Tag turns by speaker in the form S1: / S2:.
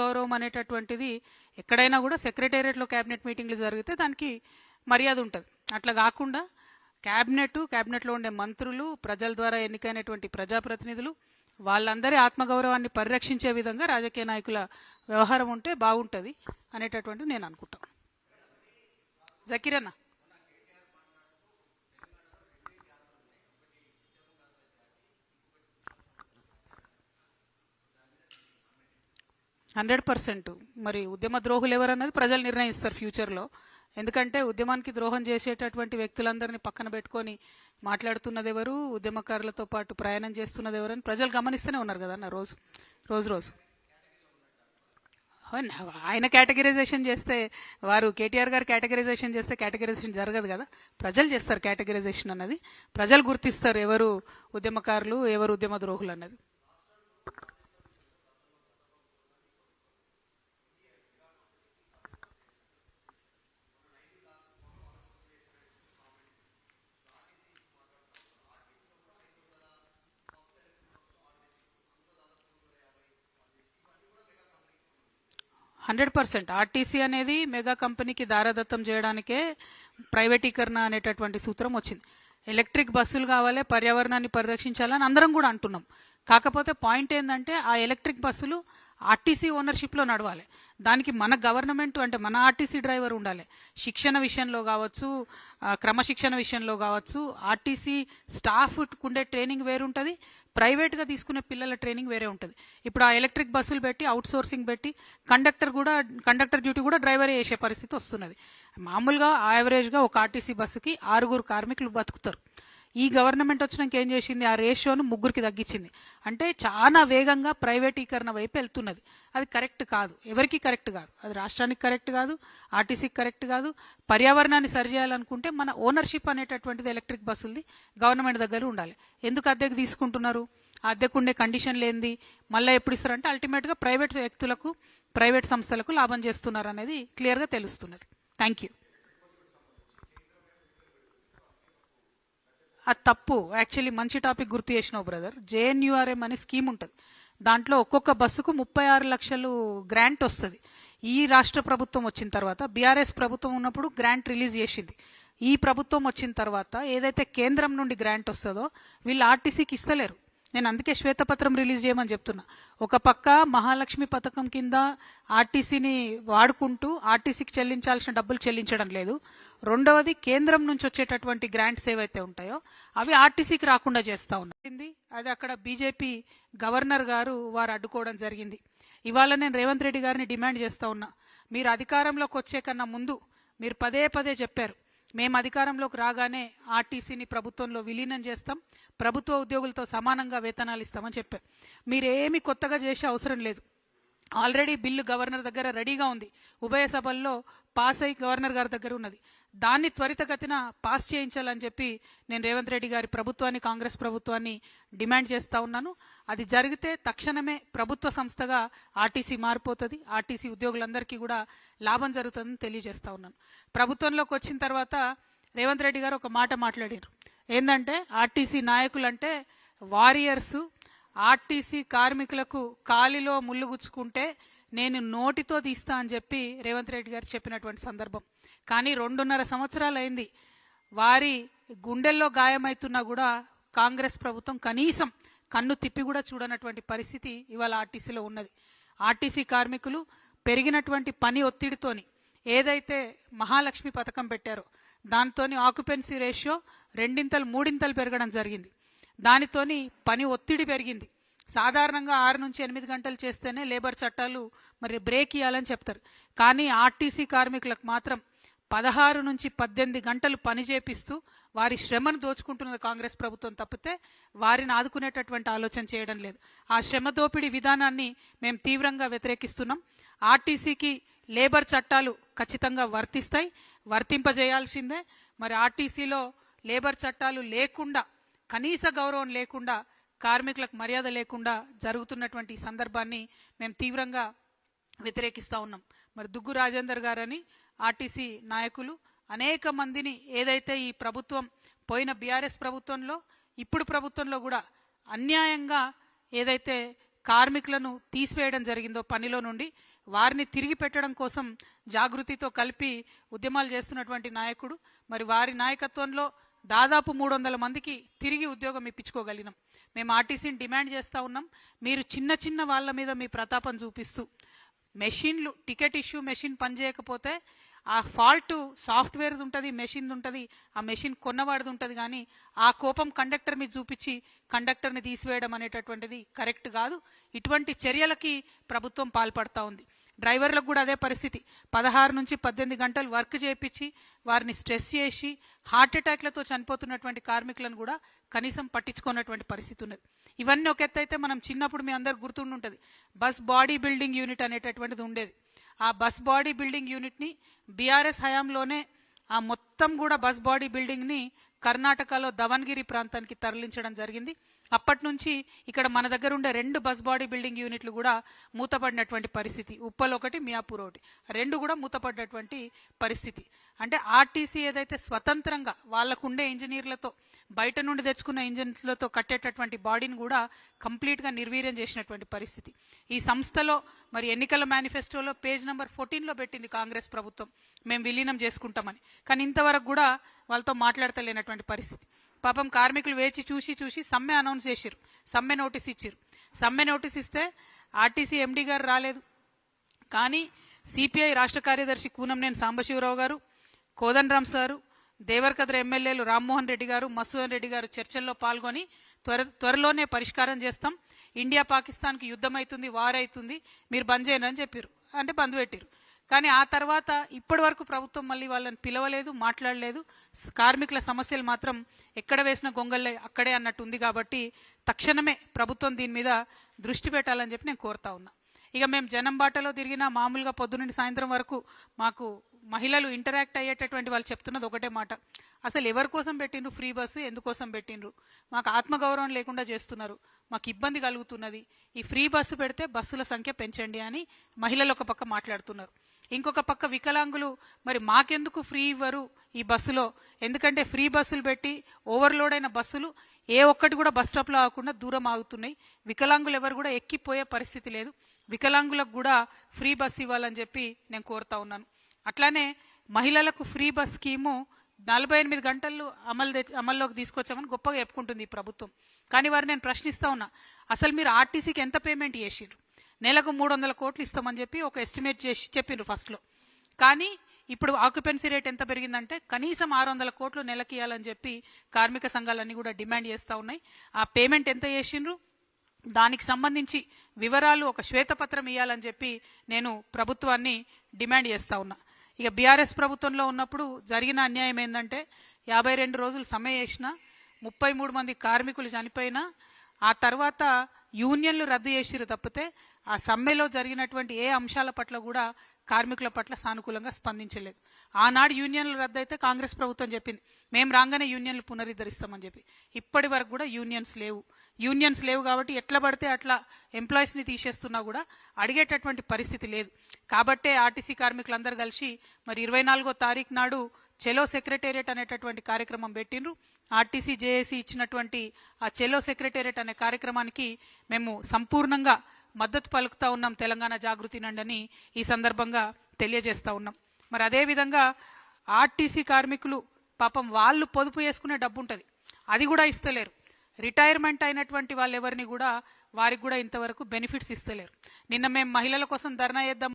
S1: గౌరవం అనేటటువంటిది ఎక్కడైనా కూడా సెక్రటేరియట్లో క్యాబినెట్ మీటింగ్లు జరిగితే దానికి మర్యాద ఉంటుంది. అట్లా కాకుండా క్యాబినెట్లో ఉండే మంత్రులు, ప్రజల ద్వారా ఎన్నికైనటువంటి ప్రజాప్రతినిధులు వాళ్ళందరి ఆత్మగౌరవాన్ని పరిరక్షించే విధంగా రాజకీయ నాయకుల వ్యవహారం ఉంటే బాగుంటుంది అనేటటువంటిది నేను అనుకుంటాను. జకీర్ అన్న, %100 మరి ఉద్యమ ద్రోహులు ఎవరన్నది ప్రజలు నిర్ణయిస్తారు ఫ్యూచర్లో. ఎందుకంటే ఉద్యమానికి ద్రోహం చేసేటటువంటి వ్యక్తులందరినీ పక్కన పెట్టుకొని మాట్లాడుతున్నది ఎవరు, ఉద్యమకారులతో పాటు ప్రయాణం చేస్తున్నది ఎవరని ప్రజలు గమనిస్తూనే ఉన్నారు కదన్న రోజు. ఆయన కేటగిరైజేషన్ చేస్తే, వారు కేటీఆర్ గారు కేటగిరైజేషన్ చేస్తే కేటగిరైజేషన్ జరగదు కదా. ప్రజలు చేస్తారు కేటగిరైజేషన్ అన్నది. ప్రజలు గుర్తిస్తారు ఎవరు ఉద్యమకారులు, ఎవరు ఉద్యమ ద్రోహులు అన్నది. %100 ఆర్టీసీ అనేది మెగా కంపెనీకి దారదత్తం చేయడానికే ప్రైవేటీకరణ అనేటటువంటి సూత్రం వచ్చింది. ఎలక్ట్రిక్ బస్సులు కావాలి, పర్యావరణాన్ని పరిరక్షించాలని అందరం కూడా అంటున్నాం. కాకపోతే పాయింట్ ఏంటంటే ఆ ఎలక్ట్రిక్ బస్సులు ఆర్టీసీ ఓనర్షిప్లో నడవాలి. దానికి మన గవర్నమెంట్ అంటే మన ఆర్టీసీ డ్రైవర్ ఉండాలి. శిక్షణ విషయంలో కావచ్చు, క్రమశిక్షణ విషయంలో కావచ్చు, ఆర్టీసీ స్టాఫ్ ఉండే ట్రైనింగ్ వేరు ఉంటుంది, ప్రైవేట్గా తీసుకునే పిల్లల ట్రైనింగ్ వేరే ఉంటుంది. ఇప్పుడు ఆ ఎలక్ట్రిక్ బస్సులు పెట్టి అవుట్ సోర్సింగ్ పెట్టి కండక్టర్ డ్యూటీ కూడా డ్రైవరే చేసే పరిస్థితి వస్తున్నది. మామూలుగా యావరేజ్గా ఒక ఆర్టీసీ బస్సుకి 6 కార్మికులు బతుకుతారు. ఈ గవర్నమెంట్ వచ్చినాక ఏం చేసింది, ఆ రేషియోను 3కి తగ్గించింది. అంటే చాలా వేగంగా ప్రైవేటీకరణ వైపు వెళ్తున్నది. అది కరెక్ట్ కాదు, ఎవరికి కరెక్ట్ కాదు. అది రాష్ట్రానికి కరెక్ట్ కాదు, ఆర్టీసీకి కరెక్ట్ కాదు. పర్యావరణాన్ని సరిచేయాలనుకుంటే మన ఓనర్షిప్ అనేటటువంటిది ఎలక్ట్రిక్ బస్సులది గవర్నమెంట్ దగ్గర ఉండాలి. ఎందుకు అద్దెకు తీసుకుంటున్నారు? ఆ అద్దెకు ఉండే కండిషన్లు ఏంది, మళ్ళీ ఎప్పుడు ఇస్తారంటే అల్టిమేట్గా ప్రైవేట్ వ్యక్తులకు, ప్రైవేట్ సంస్థలకు లాభం చేస్తున్నారు అనేది క్లియర్గా తెలుస్తున్నది. Thank you. అది తప్పు. యాక్చువల్లీ మంచి టాపిక్ గుర్తు చేసినావు బ్రదర్. JNURM అనే స్కీమ్ ఉంటుంది. దాంట్లో ఒక్కొక్క బస్సుకు 36 లక్షలు గ్రాంట్ వస్తుంది. ఈ రాష్ట్ర ప్రభుత్వం వచ్చిన తర్వాత, BRS ప్రభుత్వం ఉన్నప్పుడు గ్రాంట్ రిలీజ్ చేసింది. ఈ ప్రభుత్వం వచ్చిన తర్వాత ఏదైతే కేంద్రం నుండి గ్రాంట్ వస్తుందో వీళ్ళు ఆర్టీసీకి ఇస్తలేరు. నేను అందుకే శ్వేతపత్రం రిలీజ్ చేయమని చెప్తున్నా. ఒక పక్క మహాలక్ష్మి పథకం కింద ఆర్టీసీని వాడుకుంటూ ఆర్టీసీకి చెల్లించాల్సిన డబ్బులు చెల్లించడం లేదు. రెండవది, కేంద్రం నుంచి వచ్చేటటువంటి గ్రాంట్స్ ఏవైతే ఉంటాయో అవి ఆర్టీసీకి రాకుండా చేస్తూ ఉన్నారు. అది అక్కడ బీజేపీ గవర్నర్ గారు వారు అడ్డుకోవడం జరిగింది. ఇవాళ నేను రేవంత్ రెడ్డి గారిని డిమాండ్ చేస్తూ ఉన్నా, మీరు అధికారంలోకి వచ్చే కన్నా ముందు మీరు పదే చెప్పారు, మేము అధికారంలోకి రాగానే ఆర్టీసీని ప్రభుత్వంలో విలీనం చేస్తాం, ప్రభుత్వ ఉద్యోగులతో సమానంగా వేతనాలు ఇస్తామని చెప్పారు. మీరేమి కొత్తగా చేసే అవసరం లేదు. ఆల్రెడీ బిల్లు గవర్నర్ దగ్గర రెడీగా ఉంది, ఉభయ సభల్లో పాస్ అయి గవర్నర్ గారి దగ్గర ఉన్నది. దాన్ని త్వరితగతిన పాస్ చేయించాలని చెప్పి నేను రేవంత్ రెడ్డి గారి ప్రభుత్వాన్ని, కాంగ్రెస్ ప్రభుత్వాన్ని డిమాండ్ చేస్తూ ఉన్నాను. అది జరిగితే తక్షణమే ప్రభుత్వ సంస్థగా ఆర్టీసీ మారిపోతుంది, ఆర్టీసీ ఉద్యోగులందరికీ కూడా లాభం జరుగుతుందని తెలియజేస్తా ఉన్నాను. ప్రభుత్వంలోకి వచ్చిన తర్వాత రేవంత్ రెడ్డి గారు ఒక మాట మాట్లాడారు. ఏంటంటే ఆర్టీసీ నాయకులంటే వారియర్సు, ఆర్టీసీ కార్మికులకు కాలిలో ముళ్ళు గుచ్చుకుంటే నేను నోటితో తీస్తా అని చెప్పి రేవంత్ రెడ్డి గారు చెప్పినటువంటి సందర్భం. కానీ 2.5 సంవత్సరాలు అయింది. వారి గుండెల్లో గాయమవుతున్నా కూడా కాంగ్రెస్ ప్రభుత్వం కనీసం కన్ను తిప్పి కూడా చూడనటువంటి పరిస్థితి ఇవాళ ఆర్టీసీలో ఉన్నది. ఆర్టీసీ కార్మికులు పెరిగినటువంటి పని ఒత్తిడితోని ఏదైతే మహాలక్ష్మి పథకం పెట్టారో దాంతోని ఆక్యుపెన్సీ రేషియో 2-3 పెరగడం జరిగింది. దానితోని పని ఒత్తిడి పెరిగింది. సాధారణంగా 6 నుంచి 8 గంటలు చేస్తేనే లేబర్ చట్టాలు మరి బ్రేక్ ఇవ్వాలని చెప్తారు. కానీ ఆర్టీసీ కార్మికులకు మాత్రం 16 నుంచి 18 గంటలు పని చేపిస్తూ వారి శ్రమను దోచుకుంటున్నది కాంగ్రెస్ ప్రభుత్వం తప్పితే వారిని ఆదుకునేటటువంటి ఆలోచన చేయడం లేదు. ఆ శ్రమ దోపిడీ విధానాన్ని మేము తీవ్రంగా వ్యతిరేకిస్తున్నాం. ఆర్టీసీకి లేబర్ చట్టాలు ఖచ్చితంగా వర్తిస్తాయి, వర్తింపజేయాల్సిందే. మరి ఆర్టీసీలో లేబర్ చట్టాలు లేకుండా, కనీస గౌరవం లేకుండా, కార్మికులకు మర్యాద లేకుండా జరుగుతున్నటువంటి సందర్భాన్ని మేము తీవ్రంగా వ్యతిరేకిస్తూ ఉన్నాం. మరి దుగ్గు రాజేందర్ గారని ఆర్టీసీ నాయకులు అనేక మందిని ఏదైతే ఈ ప్రభుత్వం పోయిన BRS ప్రభుత్వంలో ఇప్పుడు ప్రభుత్వంలో కూడా అన్యాయంగా ఏదైతే కార్మికులను తీసివేయడం జరిగిందో పనిలో నుండి వారిని తిరిగి పెట్టడం కోసం జాగృతితో కలిపి ఉద్యమాలు చేస్తున్నటువంటి నాయకుడు. మరి వారి నాయకత్వంలో దాదాపు 300 మందికి తిరిగి ఉద్యోగం ఇప్పించుకోగలిగినాం. మేము ఆర్టీసీని డిమాండ్ చేస్తూ ఉన్నాం, మీరు చిన్న చిన్న వాళ్ళ మీద మీ ప్రతాపం చూపిస్తూ మెషిన్లు టికెట్ ఇష్యూ మెషిన్ పనిచేయకపోతే ఆ ఫాల్ట్ సాఫ్ట్వేర్ ఉంటుంది, మెషిన్ ఉంటుంది, ఆ మెషిన్ కొన్నవాడిది ఉంటుంది. కానీ ఆ కోపం కండక్టర్ మీద చూపించి కండక్టర్ని తీసివేయడం అనేటటువంటిది కరెక్ట్ కాదు. ఇటువంటి చర్యలకి ప్రభుత్వం పాల్పడతా ఉంది. డ్రైవర్లకు కూడా అదే పరిస్థితి. 16 నుంచి 18 గంటలు వర్క్ చేయించి వారిని స్ట్రెస్ చేసి హార్ట్ అటాక్లతో చనిపోతున్నటువంటి కార్మికులను కూడా కనీసం పట్టించుకున్నటువంటి పరిస్థితి ఉన్నది. ఇవన్నీ ఒక ఎత్తు అయితే, మనం చిన్నప్పుడు మీ అందరు గుర్తుండుంటుంది, బస్ బాడీ బిల్డింగ్ యూనిట్ అనేటటువంటిది ఉండేది. ఆ బస్ బాడీ బిల్డింగ్ యూనిట్ని బీఆర్ఎస్ హయాంలోనే ఆ మొత్తం కూడా బస్ బాడీ బిల్డింగ్ని కర్ణాటకలో దవన్గిరి ప్రాంతానికి తరలించడం జరిగింది. అప్పటి నుంచి ఇక్కడ మన దగ్గర ఉండే 2 బస్ బాడీ బిల్డింగ్ యూనిట్లు కూడా మూతపడినటువంటి పరిస్థితి. ఉప్పల్ ఒకటి, మియాపూర్ ఒకటి, 2 కూడా మూతపడినటువంటి పరిస్థితి. అంటే ఆర్టీసీ ఏదైతే స్వతంత్రంగా వాళ్ళకుండే ఇంజనీర్లతో బయట నుండి తెచ్చుకున్న ఇంజనీర్లతో కట్టేటటువంటి బాడీని కూడా కంప్లీట్గా నిర్వీర్యం చేసినటువంటి పరిస్థితి. ఈ సంస్థలో మరి ఎన్నికల మేనిఫెస్టోలో పేజ్ నెంబర్ 14లో పెట్టింది కాంగ్రెస్ ప్రభుత్వం, మేము విలీనం చేసుకుంటామని. కానీ ఇంతవరకు కూడా వాళ్ళతో మాట్లాడతలేనటువంటి పరిస్థితి. పాపం కార్మికులు వేచి చూసి సమ్మె అనౌన్స్ చేశారు, సమ్మె నోటీస్ ఇచ్చారు. సమ్మె నోటీస్ ఇస్తే ఆర్టీసీ ఎండీ గారు రాలేదు. కానీ సిపిఐ రాష్ట్ర కార్యదర్శి కూనంనేని సాంబశివరావు గారు, కోదండరామ్ సారు, దేవరకద్ర ఎమ్మెల్యేలు రామ్మోహన్ రెడ్డి గారు, మసూదన్ రెడ్డి గారు చర్చల్లో పాల్గొని త్వరలోనే పరిష్కారం చేస్తాం, ఇండియా పాకిస్తాన్కి యుద్ధం అవుతుంది, వార్ అవుతుంది, మీరు బంద్ చేయను అని చెప్పారు. అంటే బంద్ పెట్టారు. కానీ ఆ తర్వాత ఇప్పటి వరకు ప్రభుత్వం మళ్ళీ వాళ్ళని పిలవలేదు, మాట్లాడలేదు. కార్మికుల సమస్యలు మాత్రం ఎక్కడ వేసిన గొంగళ్ళే అక్కడే అన్నట్టు ఉంది. కాబట్టి తక్షణమే ప్రభుత్వం దీని మీద దృష్టి పెట్టాలని చెప్పి నేను కోరుతా ఉన్నా. ఇక మేము జనం బాటలో తిరిగినా మామూలుగా పొద్దునుండి సాయంత్రం వరకు మాకు మహిళలు ఇంటరాక్ట్ అయ్యేటటువంటి వాళ్ళు చెప్తున్నది ఒకటే మాట, అసలు ఎవరి కోసం పెట్టిండ్రు ఫ్రీ బస్సు, ఎందుకోసం పెట్టిండ్రు, మాకు ఆత్మగౌరవం లేకుండా చేస్తున్నారు, మాకు ఇబ్బంది కలుగుతున్నది, ఈ ఫ్రీ బస్సు పెడితే బస్సుల సంఖ్య పెంచండి అని మహిళలు ఒక పక్క మాట్లాడుతున్నారు. ఇంకొక పక్క వికలాంగులు మరి మాకెందుకు ఫ్రీ ఇవ్వరు ఈ బస్సులో, ఎందుకంటే ఫ్రీ బస్సులు పెట్టి ఓవర్లోడ్ అయిన బస్సులు ఏ ఒక్కటి కూడా బస్ స్టాప్లో ఆగకుండా దూరం ఆగుతున్నాయి, వికలాంగులు ఎవరు కూడా ఎక్కిపోయే పరిస్థితి లేదు, వికలాంగులకు కూడా ఫ్రీ బస్ ఇవ్వాలని చెప్పి నేను కోరుతా ఉన్నాను. అట్లానే మహిళలకు ఫ్రీ బస్ స్కీము 48 గంటల్లో అమల్లోకి తీసుకొచ్చామని గొప్పగా చెప్పుకుంటుంది ఈ ప్రభుత్వం. కానీ వారు నేను ప్రశ్నిస్తా ఉన్నా, అసలు మీరు ఆర్టీసీకి ఎంత పేమెంట్ చేసిండ్రు? నెలకు 300 కోట్లు ఇస్తామని చెప్పి ఒక ఎస్టిమేట్ చేసి చెప్పిండ్రు ఫస్ట్లో. కానీ ఇప్పుడు ఆక్యుపెన్సీ రేట్ ఎంత పెరిగిందంటే కనీసం 600 కోట్లు నెలకి ఇవ్వాలని చెప్పి కార్మిక సంఘాలన్నీ కూడా డిమాండ్ చేస్తూ ఉన్నాయి. ఆ పేమెంట్ ఎంత చేసిండ్రు, దానికి సంబంధించి వివరాలు ఒక శ్వేతపత్రం ఇవ్వాలని చెప్పి నేను ప్రభుత్వాన్ని డిమాండ్ చేస్తూ ఉన్నా. ఇక బీఆర్ఎస్ ప్రభుత్వంలో ఉన్నప్పుడు జరిగిన అన్యాయం ఏంటంటే 52 రోజులు సమ్మె చేసిన 33 మంది కార్మికులు చనిపోయినా ఆ తర్వాత యూనియన్లు రద్దు చేసిరు తప్పితే ఆ సమ్మెలో జరిగినటువంటి ఏ అంశాల పట్ల కూడా కార్మికుల పట్ల సానుకూలంగా స్పందించలేదు. ఆనాడు యూనియన్లు రద్దు అయితే కాంగ్రెస్ ప్రభుత్వం చెప్పింది మేము రాగానే యూనియన్లు పునరుద్ధరిస్తామని చెప్పి. ఇప్పటి వరకు కూడా యూనియన్స్ లేవు కాబట్టి ఎట్లా పడితే అట్లా ఎంప్లాయీస్ని తీసేస్తున్నా కూడా అడిగేటటువంటి పరిస్థితి లేదు. కాబట్టే ఆర్టీసీ కార్మికులందరూ కలిసి మరి 24వ తారీఖు నాడు చెలో సెక్రటేరియట్ అనేటటువంటి కార్యక్రమం పెట్టిండ్రు. ఆర్టీసీ జేఏసీ ఇచ్చినటువంటి ఆ చెలో సెక్రటేరియట్ అనే కార్యక్రమానికి మేము సంపూర్ణంగా మద్దతు పలుకుతా ఉన్నాం, తెలంగాణ జాగృతి నండని ఈ సందర్భంగా తెలియజేస్తా ఉన్నాం. మరి అదేవిధంగా ఆర్టీసీ కార్మికులు పాపం వాళ్ళు పొదుపు చేసుకునే డబ్బు ఉంటుంది, అది కూడా ఇస్తలేరు. రిటైర్మెంట్ అయినటువంటి వాళ్ళు ఎవరిని కూడా వారికి కూడా ఇంతవరకు బెనిఫిట్స్ ఇస్తలేరు. నిన్న మేము మహిళల కోసం ధర్నా చేద్దాం